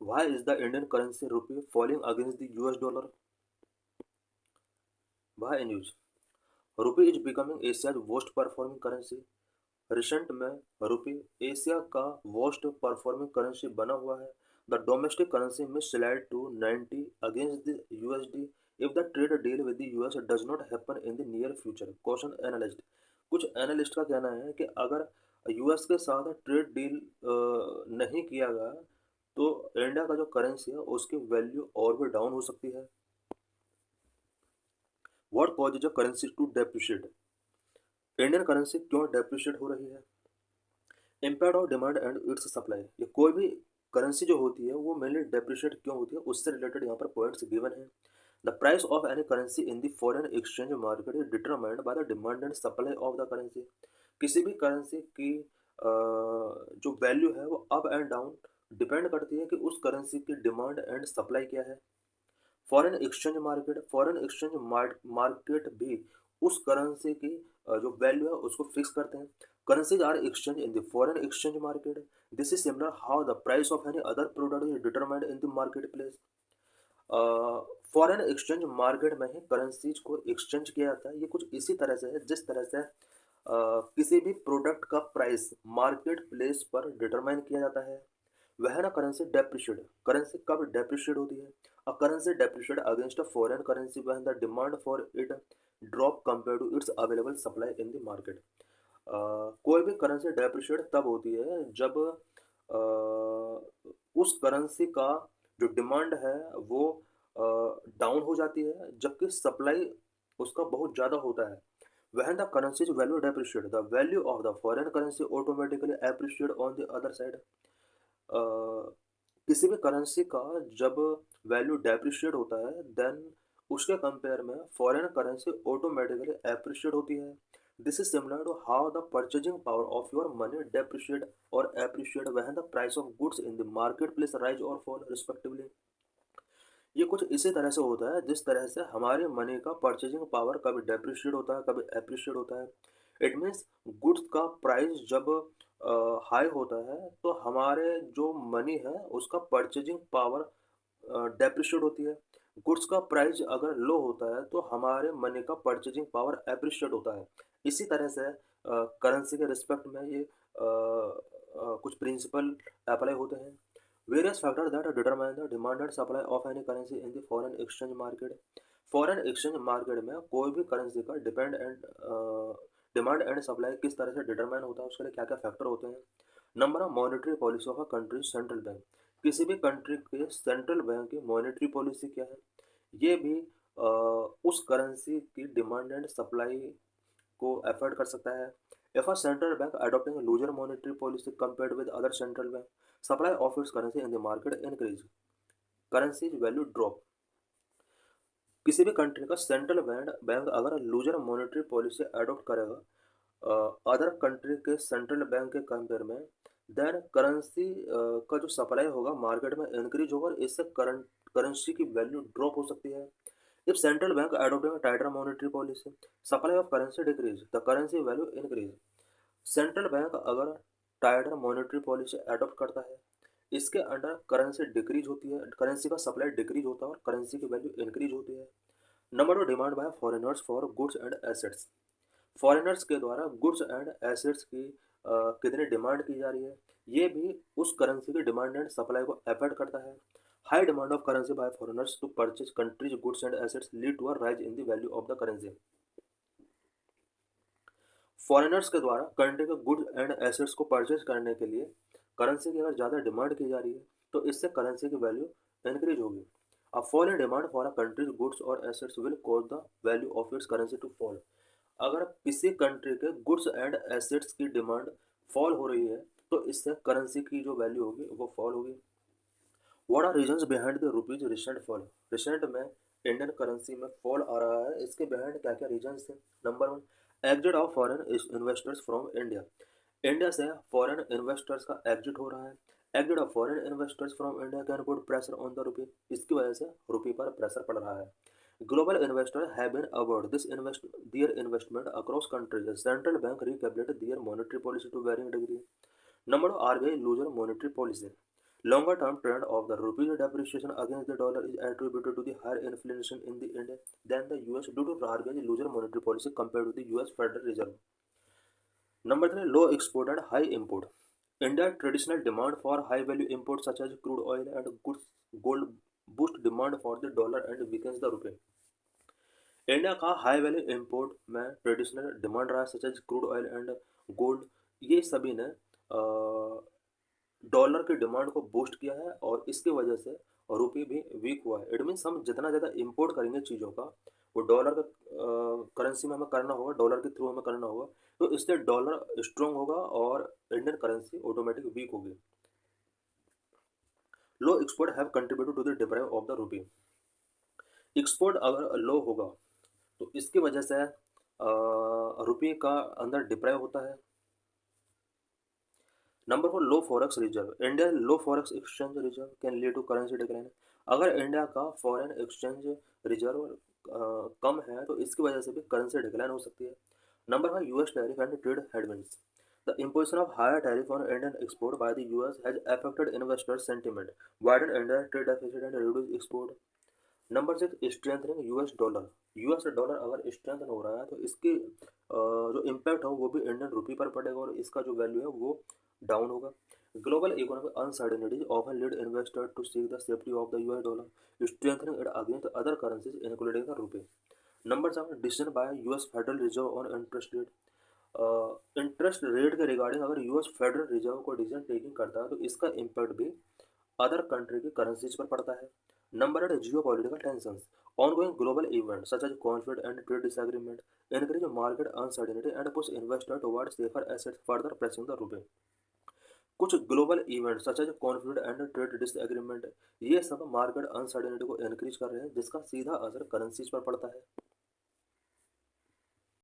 Why is the Indian currency rupee falling against the US dollar? Why in use? Rupee is becoming Asia's worst performing currency. Recent में रुपये Asia का worst performing currency बना हुआ है. The domestic currency में slide to 90 against the USD if the trade deal with the US does not happen in the near future. Question analyst. कुछ analyst का कहना है कि अगर यूएस के साथ ट्रेड डील नहीं किया गया तो इंडिया का जो करेंसी है उसकी वैल्यू और भी डाउन हो सकती है. What causes a currency to depreciate? Indian currency क्यों डेप्रिशिएट हो रही है? Impact of demand and its supply. ये कोई भी करेंसी जो होती है वो मेनली डेप्रिशिएट क्यों होती है उससे रिलेटेड यहाँ पर पॉइंट्स गिवन है. The price of any currency in the foreign exchange market is determined by the demand and supply of the currency. किसी भी करेंसी की जो वैल्यू है वो अप एंड डाउन डिपेंड करती है कि उस करेंसी की डिमांड एंड सप्लाई क्या है. फॉरेन एक्सचेंज मार्केट भी उस करेंसी की जो वैल्यू है उसको फिक्स करते हैं. Currencies are exchange in the foreign exchange market. This is similar how the price of any other product is determined in the market place. Foreign exchange market में ही करेंसीज को exchange किया जाता है. ये कुछ इसी तरह से है जिस तरह से किसी भी प्रोडक्ट का प्राइस मार्केट प्लेस पर डिटरमाइन किया जाता है. वह ना करेंसी डेप्रिशिएट. करेंसी कब डेप्रिशिएट होती है? A currency depreciate against a foreign currency when the demand for it drop compare to its available supply in the market. कोई भी करेंसी डेप्रिशिएट तब होती है जब उस करेंसी का जो डिमांड है वो डाउन हो जाती है जबकि सप्लाई उसका बहुत ज़्यादा होता है. When the currency's value depreciate, the value of the foreign currency automatically appreciate on the other side. किसी भी करेंसी का जब वैल्यू डेप्रिशिएट होता है देन उसके कंपेयर में फॉरेन करेंसी ऑटोमेटिकली एप्रिशिएट होती है. This is similar to how the purchasing power of your money depreciate और appreciate when the price of goods in the market place rise और fall respectively. ये कुछ इसी तरह से होता है जिस तरह से हमारे मनी का परचेजिंग पावर कभी डेप्रिशिएट होता है कभी एप्रिशिएट होता है. इट मीन्स गुड्स का प्राइस जब हाई होता है तो हमारे जो मनी है उसका परचेजिंग पावर डेप्रिशिएट होती है. गुड्स का प्राइस अगर लो होता है तो हमारे मनी का परचेजिंग पावर एप्रिशिएट होता है. इसी तरह से करेंसी के रिस्पेक्ट में ये कुछ प्रिंसिपल अप्लाई होते हैं. Various factors that determine the demand and supply of any currency in the foreign exchange market. Foreign exchange market में कोई भी करेंसी का डिमांड एंड सप्लाई किस तरह से डिटरमाइन होता है उसके लिए क्या क्या फैक्टर होते हैं. Number of monetary policy of a country central bank. किसी भी कंट्री के सेंट्रल बैंक की मॉनेटरी पॉलिसी क्या है ये भी उस करेंसी की डिमांड एंड सप्लाई को अफेक्ट कर सकता है. If a central bank adopting a looser monetary policy compared with other central bank, supply of its currency in the market increase, currency value drop. किसी भी कंट्री का central bank अगर loser monetary policy adopt करेगा other country के central bank के compare में then currency का जो सप्लाई होगा मार्केट में इंक्रीज होगा और इससे करेंसी की वैल्यू ड्रॉप हो सकती है. If central bank adopting a tighter monetary policy, supply of currency decrease, the currency value increase. Central bank अगर टाइटर मॉनेटरी पॉलिसी अडॉप्ट करता है इसके अंडर करेंसी डिक्रीज होती है करेंसी का सप्लाई डिक्रीज होता है और करेंसी की वैल्यू इंक्रीज होती है. Number of demand by foreigners for goods and assets. Foreigners के द्वारा गुड्स एंड एसेट्स की कितनी डिमांड की जा रही है ये भी उस करेंसी की डिमांड एंड सप्लाई को अफेक्ट करता है. High demand of currency by foreigners to purchase countries goods and assets lead to a rise in the value of the currency. Foreigners के द्वारा कंट्री के गुड्स एंड एसेट्स को purchase करने के लिए करेंसी की अगर ज़्यादा डिमांड की जा रही है तो इससे करेंसी की वैल्यू इंक्रीज होगी. A fall in demand for a countries goods और assets will cause the value of its currency to fall. अगर किसी कंट्री के गुड्स एंड एसेट्स की डिमांड फॉल हो रही है तो इससे करेंसी की जो वैल्यू होगी वो फॉल होगी. What are reasons behind the rupees recent fall. Recent में इंडियन करेंसी में फॉल आ रहा है इसके बिहाइंड क्या क्या रीजंस हैं. Number one, exit of foreign investors from India. India से फॉरेन इन्वेस्टर्स का एग्जिट हो रहा है. Exit of foreign investors from India can put pressure on the rupee. इसकी वजह से रुपी पर प्रेशर पड़ रहा है. Global investor have been award this their investment across countries. Central bank recalibrate their monetary policy to varying degree. Number of RBI looser monetary policy. Longer term trend of the rupee depreciation against the dollar is attributed to the higher inflation in the India than the US due to RBI's looser monetary policy compared to the US Federal Reserve. Number 3, low export and high import. India's traditional demand for high value imports such as crude oil and goods gold boost demand for the dollar and weakens the rupee. India का high value import में traditional demand रहा such as crude oil and gold, ये सभी ने dollar की demand को boost किया है और इसकी वजह से रुपये भी वीक हुआ है। इट मीन्स हम जितना ज़्यादा इंपोर्ट करेंगे चीज़ों का वो डॉलर का करेंसी में हमें करना होगा, डॉलर के थ्रू हमें करना होगा, तो इससे डॉलर स्ट्रॉन्ग होगा और इंडियन करेंसी ऑटोमेटिक वीक होगी। Low export have contributed to the deprive of the rupee. Export अगर लो होगा तो इसकी वजह से रुपये का अंदर डिप्राइव होता है। Number 4, low forex reserve. India low forex exchange reserve can lead to currency decline. अगर इंडिया का फॉरेन एक्सचेंज रिजर्व कम है तो इसकी वजह से भी करेंसी डिक्लाइन हो सकती है। Number 5, US tariff and trade headwinds. The imposition of higher tariff on Indian export by the US has affected investor sentiment, widened India's trade deficit and reduced export. Number 6, strengthening US dollar. US dollar अगर strengthen हो रहा है तो इसकी जो impact हो वो भी इंडियन रुपी पर पड़ेगा और इसका जो वैल्यू है वो डाउन होगा। Global economic uncertainties often lead investor to seek the safety of the US dollar, strengthening it against other currencies including the rupee. Number 7, decision by US federal reserve on interest rate. Interest rate के regarding अगर US federal reserve को decision taking करता है तो इसका impact भी other country की currencies पर पड़ता है। Number 8, geo political tension. Ongoing global event such as conflict and trade disagreement increase market uncertainty and push investor towards safer assets, further pressing the rupee. कुछ global event such as conflict and trade disagreement ये सब market uncertainty को increase कर रहे हैं जिसका सीधा असर करेंसीज पर पड़ता है।